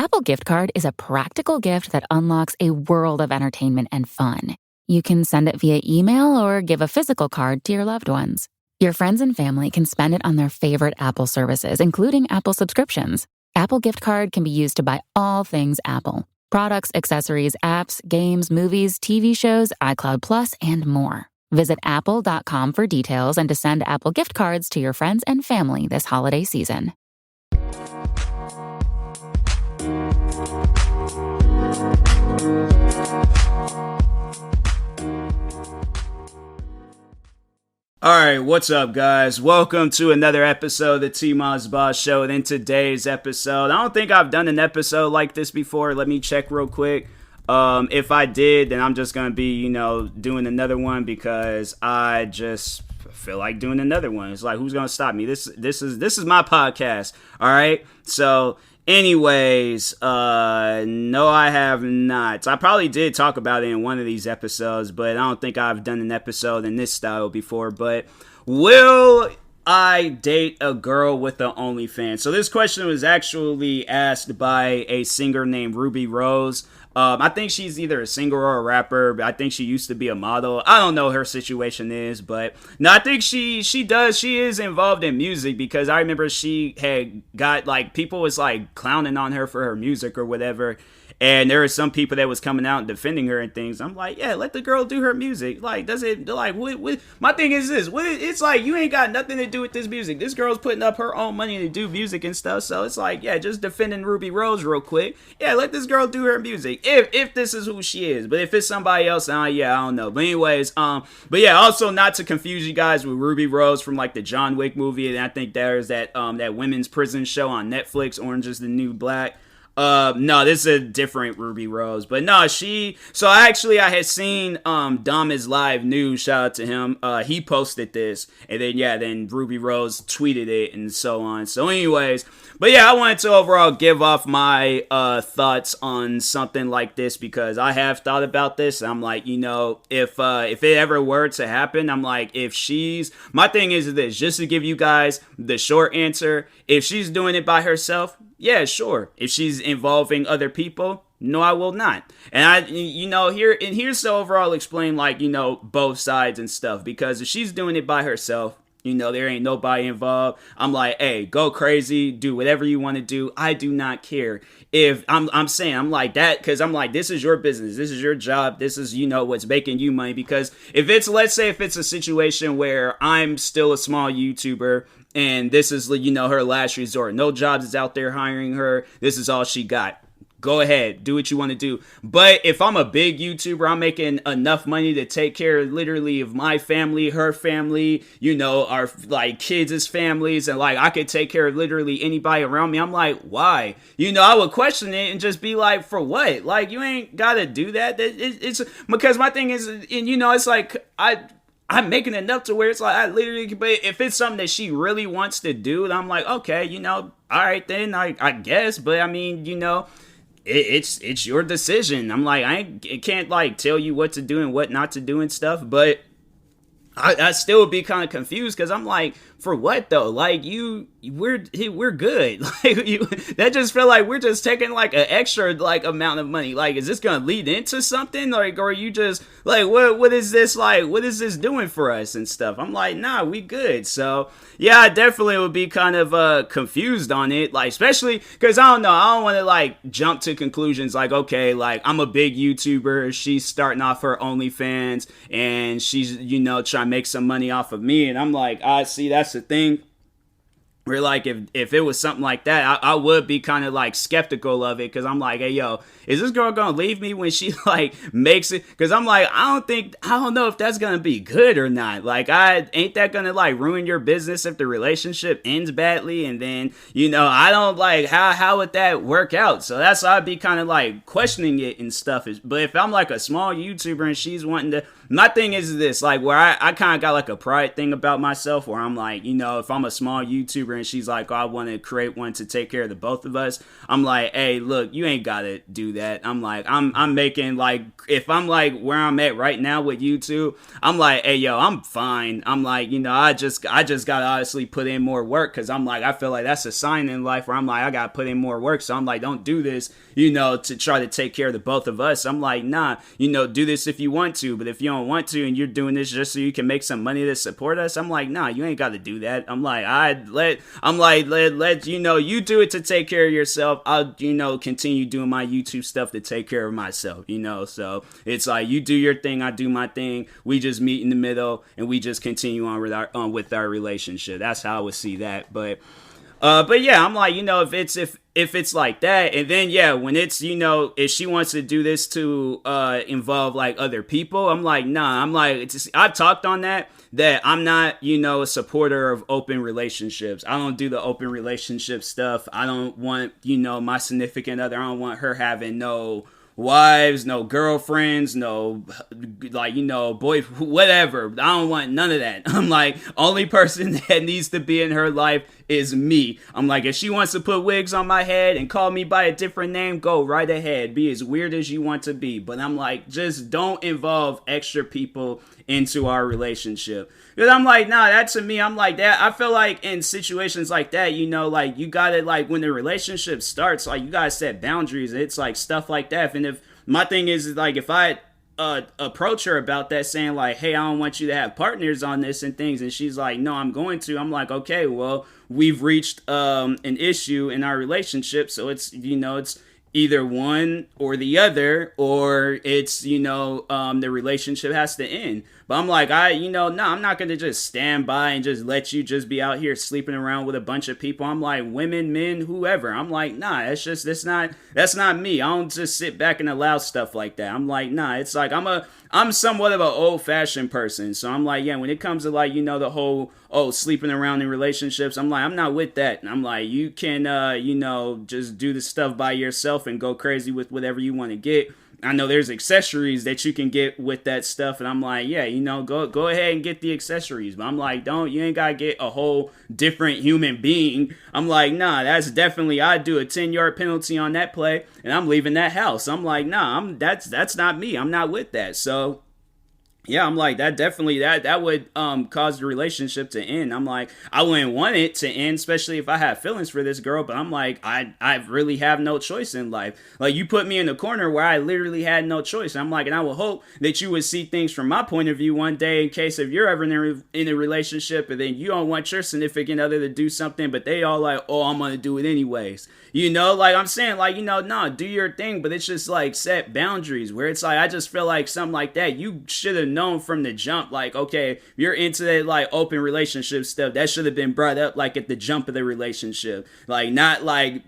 Apple Gift Card is a practical gift that unlocks a world of entertainment and fun. You can send it via email or give a physical card to your loved ones. Your friends and family can spend it on their favorite Apple services, including Apple subscriptions. Apple Gift Card can be used to buy all things Apple. Products, accessories, apps, games, movies, TV shows, iCloud Plus, and more. Visit apple.com for details and to send Apple Gift Cards to your friends and family this holiday season. Alright, what's up guys? Welcome to another episode of the TMossBoss Show. And in today's episode, I don't think I've done an episode like this before. Let me check real quick. If I did, then I'm just going to be, doing another one because I just feel like doing another one. It's like, who's going to stop me? This is my podcast. Alright, so anyways, no, I have not. I probably did talk about it in one of these episodes, but I don't think I've done an episode in this style before. But will I date a girl with an OnlyFans? So this question was actually asked by a singer named Ruby Rose. I think she's either a singer or a rapper, but I think she used to be a model. I don't know what her situation is, but no, I think she is involved in music because I remember she had got people was clowning on her for her music or whatever. And there were some people that was coming out and defending her and things. I'm like, yeah, let the girl do her music. My thing is this, it's like, you ain't got nothing to do with this music. This girl's putting up her own money to do music and stuff. So it's like, yeah, just defending Ruby Rose real quick. Yeah, let this girl do her music. If this is who she is. But if it's somebody else, I don't know. But anyways, but yeah, also not to confuse you guys with Ruby Rose from the John Wick movie. And I think there's that women's prison show on Netflix, Orange is the New Black. No, this is a different Ruby Rose, but no, I had seen, Dom is Live News, shout out to him, he posted this, and then Ruby Rose tweeted it, and so on, so anyways, but yeah, I wanted to overall give off my, thoughts on something like this, because I have thought about this, I'm like, if it ever were to happen, I'm like, my thing is this, just to give you guys the short answer, if she's doing it by herself, yeah, sure. If she's involving other people, no, I will not. And here's to overall explain, both sides and stuff. Because if she's doing it by herself, there ain't nobody involved. I'm like, hey, go crazy, do whatever you want to do. I do not care. If I'm saying, I'm like that, because I'm like, this is your business. This is your job. This is, what's making you money. Because let's say if it's a situation where I'm still a small YouTuber, and this is, her last resort. No jobs is out there hiring her. This is all she got. Go ahead. Do what you want to do. But if I'm a big YouTuber, I'm making enough money to take care literally of my family, her family, our kids' families. And I could take care of literally anybody around me. I'm like, why? I would question it and just be like, for what? You ain't got to do that. It's because my thing is, and it's like, I'm making enough to where it's like, I literally, but if it's something that she really wants to do, I'm like, okay, all right, then I guess, but I mean, it's your decision. I'm like, I can't tell you what to do and what not to do and stuff, but I still would be kind of confused because I'm like, for what though? We're good. That just felt like we're just taking an extra amount of money. Is this gonna lead into something? Or are you just what is this what is this doing for us and stuff? I'm like, nah, we good. So yeah, I definitely would be kind of confused on it. Especially because I don't know, I don't want to jump to conclusions okay, I'm a big YouTuber, she's starting off her OnlyFans and she's trying to make some money off of me, and I'm like, I see, that's the thing. Where if it was something like that, I would be kind of skeptical of it, because I'm like, hey yo, is this girl gonna leave me when she makes it? Because I'm like, I don't know if that's gonna be good or not. Ain't that gonna ruin your business if the relationship ends badly? And then I don't how would that work out? So that's why I'd be kind of questioning it and stuff. But if I'm a small YouTuber and she's wanting to my thing is this, like, where I kind of got like a pride thing about myself, where I'm like, you know, if I'm a small YouTuber and she's like, oh, I want to create one to take care of the both of us, I'm like, hey, look, you ain't gotta do that. I'm like, I'm making, like, if I'm like where I'm at right now with YouTube, I'm like, hey, yo, I'm fine. I'm like, you know, I just gotta honestly put in more work, because I'm like, I feel like that's a sign in life where I'm like, I gotta put in more work. So I'm like, don't do this, you know, to try to take care of the both of us. I'm like, nah, you know, do this if you want to, but if you don't want to and you're doing this just so you can make some money to support us, I'm like, nah, you ain't got to do that. I'm like, let you know, you do it to take care of yourself. I'll, you know, continue doing my YouTube stuff to take care of myself, you know. So it's like, you do your thing, I do my thing. We just meet in the middle and we just continue on with our relationship. That's how I would see that. But yeah, I'm like, you know, if it's like that, and then yeah, when it's, you know, if she wants to do this to involve like other people, I'm like, nah. I'm like, I've talked on that I'm not, you know, a supporter of open relationships. I don't do the open relationship stuff. I don't want, you know, my significant other, I don't want her having no wives, no girlfriends, no, like, you know, boy, whatever. I don't want none of that. I'm like, only person that needs to be in her life is me. I'm like, if she wants to put wigs on my head and call me by a different name, go right ahead. Be as weird as you want to be. But I'm like, just don't involve extra people into our relationship. Because I'm like, nah, that to me, I'm like that. I feel like in situations like that, you know, like, you gotta, like, when the relationship starts, like, you gotta set boundaries. It's like stuff like that. And if my thing is like, if I approach her about that, saying like, hey, I don't want you to have partners on this and things, and she's like, no, I'm going to, I'm like, okay, well, we've reached an issue in our relationship, so it's, you know, it's either one or the other, or it's, you know, the relationship has to end. But I'm like, I'm not going to just stand by and just let you just be out here sleeping around with a bunch of people. I'm like, women, men, whoever. I'm like, nah, that's not me. I don't just sit back and allow stuff like that. I'm like, nah, it's like, I'm somewhat of an old fashioned person. So I'm like, yeah, when it comes to, like, you know, the whole, sleeping around in relationships, I'm like, I'm not with that. And I'm like, you can, you know, just do the stuff by yourself and go crazy with whatever you want to get. I know there's accessories that you can get with that stuff, and I'm like, yeah, you know, go ahead and get the accessories. But I'm like, you ain't gotta get a whole different human being. I'm like, nah, that's definitely, I'd do a 10-yard penalty on that play, and I'm leaving that house. I'm like, nah, that's not me. I'm not with that. So yeah, I'm like, that definitely, that would cause the relationship to end. I'm like, I wouldn't want it to end, especially if I have feelings for this girl, but I'm like, I really have no choice in life. Like, you put me in a corner where I literally had no choice. I'm like, and I would hope that you would see things from my point of view one day, in case if you're ever in a relationship and then you don't want your significant other to do something, but they all like, oh, I'm going to do it anyways. You know, like, I'm saying, like, you know, no, do your thing, but it's just like, set boundaries, where it's like, I just feel like something like that, you should have known from the jump, like, okay, if you're into that, like, open relationship stuff, that should have been brought up, like, at the jump of the relationship, like, not like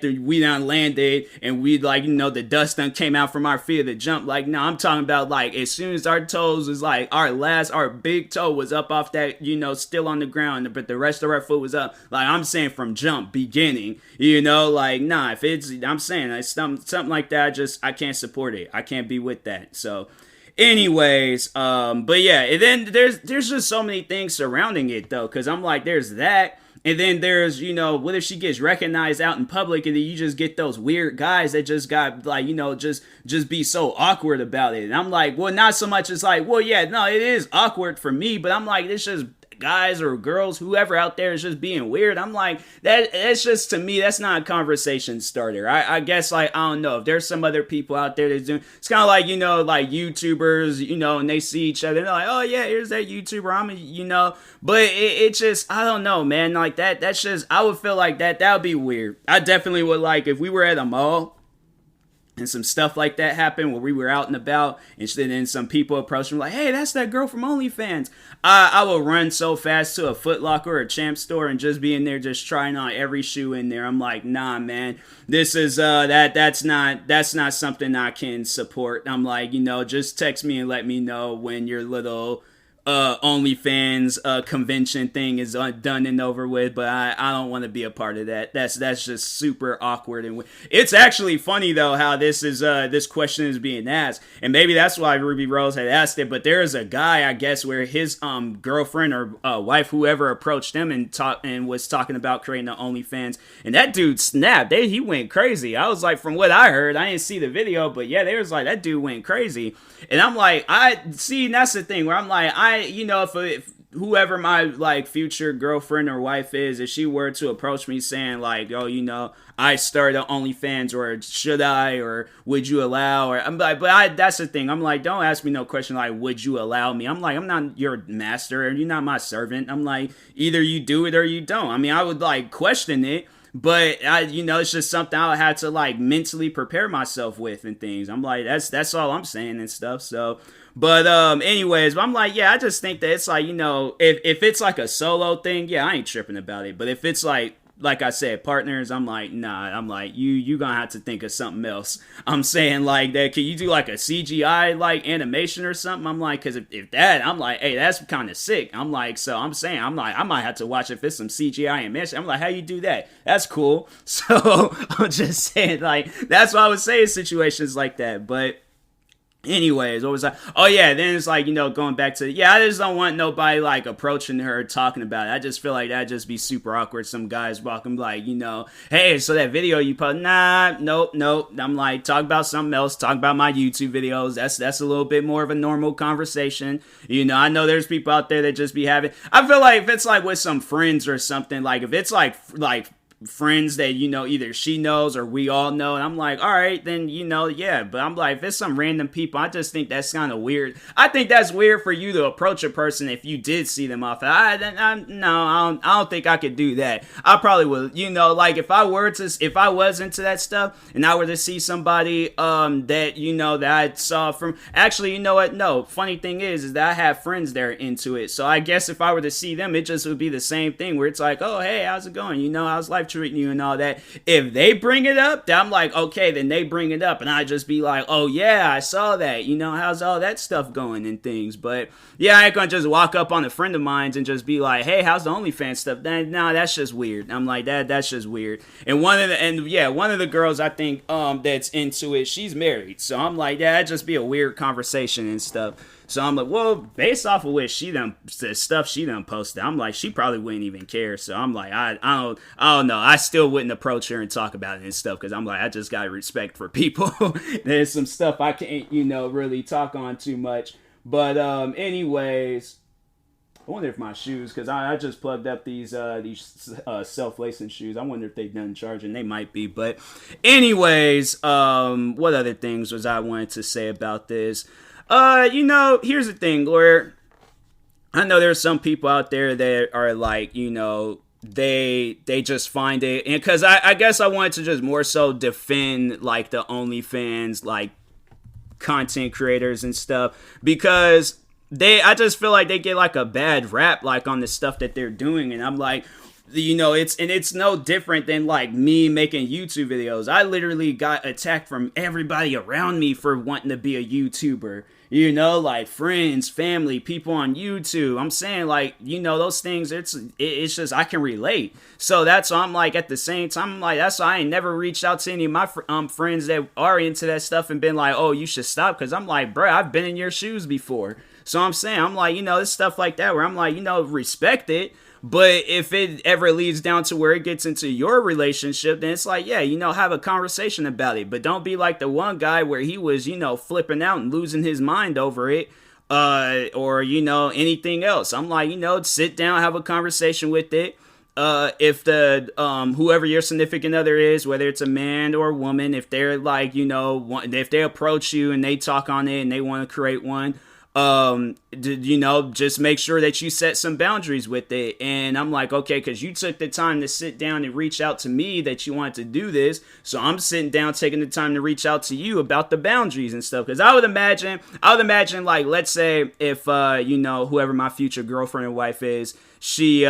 we done landed and we, like, you know, the dust done came out from our feet of the jump. Like, no, I'm talking about, like, as soon as our toes was, like, our big toe was up off that, you know, still on the ground, but the rest of our foot was up. Like, I'm saying from jump, beginning, you know, like, nah, if it's, I'm saying, it's something like that, I can't support it. I can't be with that. So anyways, but yeah, and then there's just so many things surrounding it, though, because I'm like, there's that, and then there's, you know, what if she gets recognized out in public, and then you just get those weird guys that just got, like, you know, just be so awkward about it. And I'm like, well, not so much as like, well, yeah, no, it is awkward for me, but I'm like, it's just guys or girls, whoever out there is just being weird. I'm like, that's just, to me, that's not a conversation starter. I guess, like, I don't know if there's some other people out there that's doing, it's kind of like, you know, like YouTubers, you know, and they see each other and they're like, oh yeah, here's that YouTuber, you know, but it just, I don't know, man, like that's just, I would feel like that would be weird. I definitely would, like, if we were at a mall and some stuff like that happened where we were out and about, and then some people approached me like, hey, that's that girl from OnlyFans. I will run so fast to a Foot Locker or a Champ store and just be in there just trying on every shoe in there. I'm like, nah, man, this is that's not something I can support. I'm like, you know, just text me and let me know when your little OnlyFans convention thing is done and over with, but I don't want to be a part of that. That's just super awkward. And it's actually funny though how this question is being asked, and maybe that's why Ruby Rose had asked it. But there is a guy, I guess, where his girlfriend or wife, whoever, approached him and was talking about creating an OnlyFans, and that dude snapped. He went crazy. I was like, from what I heard, I didn't see the video, but yeah, they was like, that dude went crazy. And I'm like, that's the thing where I'm like, if whoever my like future girlfriend or wife is, if she were to approach me saying like, oh, I started OnlyFans, or should I, or would you allow, or I'm like, that's the thing. I'm like, don't ask me no question like, would you allow me? I'm like, I'm not your master, and you're not my servant. I'm like, either you do it or you don't. I mean, I would like question it, but it's just something I had to like mentally prepare myself with and things. I'm like, that's all I'm saying and stuff. So, but anyways, I'm like, yeah, I just think that it's like, if it's like a solo thing, yeah, I ain't tripping about it. But if it's like I said, partners, I'm like, nah, I'm like, you gonna have to think of something else. I'm saying like that, can you do like a CGI like animation or something? I'm like, cause if that, I'm like, hey, that's kind of sick. I'm like, so I'm saying, I'm like, I might have to watch if it's some CGI animation. I'm like, how you do that? That's cool. So I'm just saying like, that's why I would say in situations like that. But anyways, what was I? Oh yeah, then it's like, going back to, yeah, I just don't want nobody like approaching her talking about it. I just feel like that'd just be super awkward. Some guys walking like, hey, so that video you put, nah, nope. I'm like, talk about something else. Talk about my YouTube videos. That's a little bit more of a normal conversation. I know there's people out there that just be having, I feel like if it's like with some friends or something, like if it's like friends that either she knows or we all know, and I'm like, all right, then yeah. But I'm like, if it's some random people, I just think that's kind of weird. I think that's weird for you to approach a person if you did see them off. I don't think I could do that. I probably would, like if I was into that stuff and I were to see somebody that I saw from, actually, you know what, no, funny thing is that I have friends that are into it, so I guess if I were to see them, it just would be the same thing where it's like, oh hey, how's it going, how's life treating you and all that. If they bring it up, then I'm like, okay, then they bring it up, and I just be like, oh yeah, I saw that, how's all that stuff going and things. But yeah, I ain't gonna just walk up on a friend of mine's and just be like, hey, how's the OnlyFans stuff? No, that's just weird. I'm like, that's just weird. And one of the girls I think that's into it, she's married, so I'm like, yeah, that'd just be a weird conversation and stuff. So I'm like, well, based off of what the stuff she done posted, I'm like, she probably wouldn't even care. So I'm like, I don't know. I still wouldn't approach her and talk about it and stuff, because I'm like, I just got respect for people. There's some stuff I can't, really talk on too much. But anyways, I wonder if my shoes, because I just plugged up these self-lacing shoes. I wonder if they done charging. They might be. But anyways, what other things was I wanted to say about this? Here's the thing, where I know there's some people out there that are like, they just find it, and because I guess I wanted to just more so defend like the OnlyFans like content creators and stuff, because I just feel like they get like a bad rap like on the stuff that they're doing, and I'm like, it's no different than like me making YouTube videos. I literally got attacked from everybody around me for wanting to be a YouTuber. Like friends, family, people on YouTube. I'm saying like, those things, it's just, I can relate. So that's why I'm like, at the same time, I'm like, that's why I ain't never reached out to any of my friends that are into that stuff and been like, oh, you should stop. Cause I'm like, bro, I've been in your shoes before. So I'm saying, I'm like, this stuff like that where I'm like, respect it. But if it ever leads down to where it gets into your relationship, then it's like, yeah, have a conversation about it. But don't be like the one guy where he was, flipping out and losing his mind over it, or, anything else. I'm like, sit down, have a conversation with it. If the, whoever your significant other is, whether it's a man or a woman, if they're like, if they approach you and they talk on it and they want to create one, just make sure that you set some boundaries with it. And I'm like, okay, because you took the time to sit down and reach out to me that you wanted to do this, so I'm sitting down taking the time to reach out to you about the boundaries and stuff. Because I would imagine like, let's say if whoever my future girlfriend or wife is, she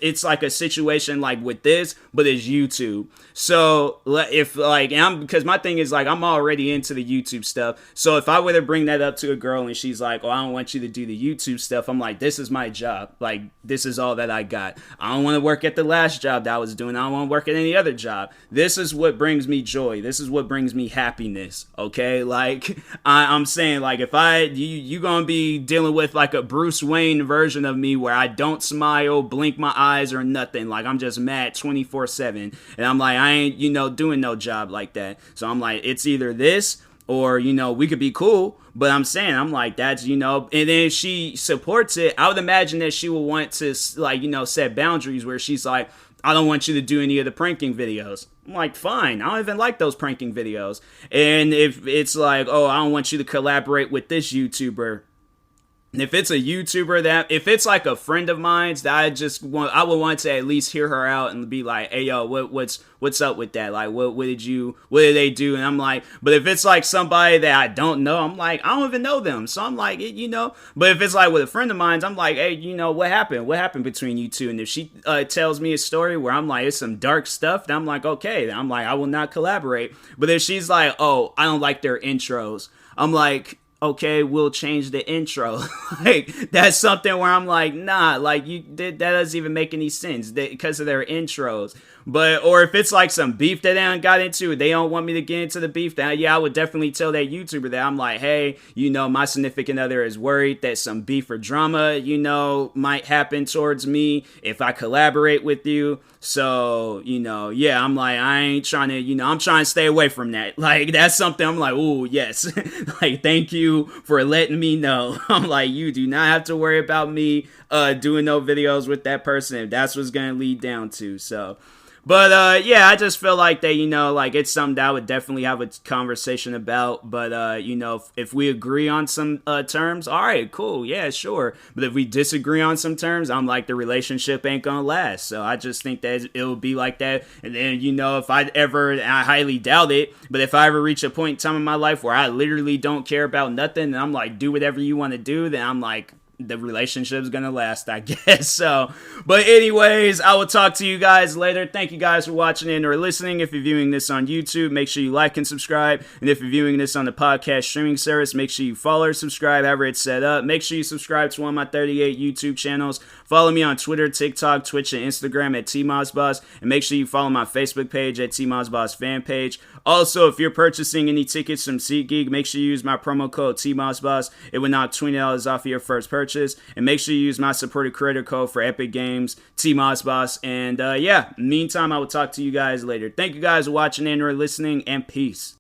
it's like a situation like with this, but it's YouTube. So if like, because my thing is like, I'm already into the YouTube stuff. So if I were to bring that up to a girl and she's like, oh, I don't want you to do the YouTube stuff, I'm like, this is my job. Like, this is all that I got. I don't want to work at the last job that I was doing. I don't want to work at any other job. This is what brings me joy. This is what brings me happiness. Okay. Like, I'm saying, like, if you gonna be dealing with like a Bruce Wayne version of me where I don't smile, blink my eyes or nothing. Like, I'm just mad 24/7. And I'm like, I ain't, doing no job like that. So I'm like, it's either this or, we could be cool. But I'm saying, I'm like, that's, and then she supports it. I would imagine that she will want to, like, set boundaries where she's like, I don't want you to do any of the pranking videos. I'm like, fine. I don't even like those pranking videos. And if it's like, oh, I don't want you to collaborate with this YouTuber. If it's a YouTuber if it's like a friend of mine's that I would want to at least hear her out and be like, hey, yo, what's up with that? Like, what did they do? And I'm like, but if it's like somebody that I don't know, I'm like, I don't even know them. So I'm like, but if it's like with a friend of mine's, I'm like, hey, what happened? What happened between you two? And if she tells me a story where I'm like, it's some dark stuff, then I'm like, okay. I'm like, I will not collaborate. But if she's like, oh, I don't like their intros, I'm like, okay, we'll change the intro. Like, that's something where I'm like, nah, like, that doesn't even make any sense because of their intros. But, or if it's like some beef that they got into, they don't want me to get into the beef, then yeah, I would definitely tell that YouTuber that I'm like, hey, my significant other is worried that some beef or drama, might happen towards me if I collaborate with you. So, yeah, I'm like, I ain't trying to, I'm trying to stay away from that. Like, that's something I'm like, ooh, yes. Like, thank you for letting me know. I'm like, you do not have to worry about me doing no videos with that person if that's what's going to lead down to. So, but, yeah, I just feel like that, like, it's something that I would definitely have a conversation about. But, if we agree on some terms, all right, cool, yeah, sure. But if we disagree on some terms, I'm like, the relationship ain't gonna last. So I just think that it'll be like that. And then, if I highly doubt it, but if I ever reach a point in time in my life where I literally don't care about nothing, and I'm like, do whatever you want to do, then I'm like, the relationship's gonna last, I guess. So, but anyways, I will talk to you guys later. Thank you guys for watching and or listening. If you're viewing this on YouTube, make sure you like and subscribe. And if you're viewing this on the podcast streaming service, make sure you follow or subscribe, however it's set up. Make sure you subscribe to one of my 38 YouTube channels. Follow me on Twitter, TikTok, Twitch, and Instagram at TMossBoss. And make sure you follow my Facebook page at TMossBoss fan page. Also, if you're purchasing any tickets from SeatGeek, make sure you use my promo code TMossBoss. It will knock $20 off of your first purchase. And make sure you use my supported creator code for Epic Games, TMossBoss. And yeah, meantime, I will talk to you guys later. Thank you guys for watching and or listening, and peace.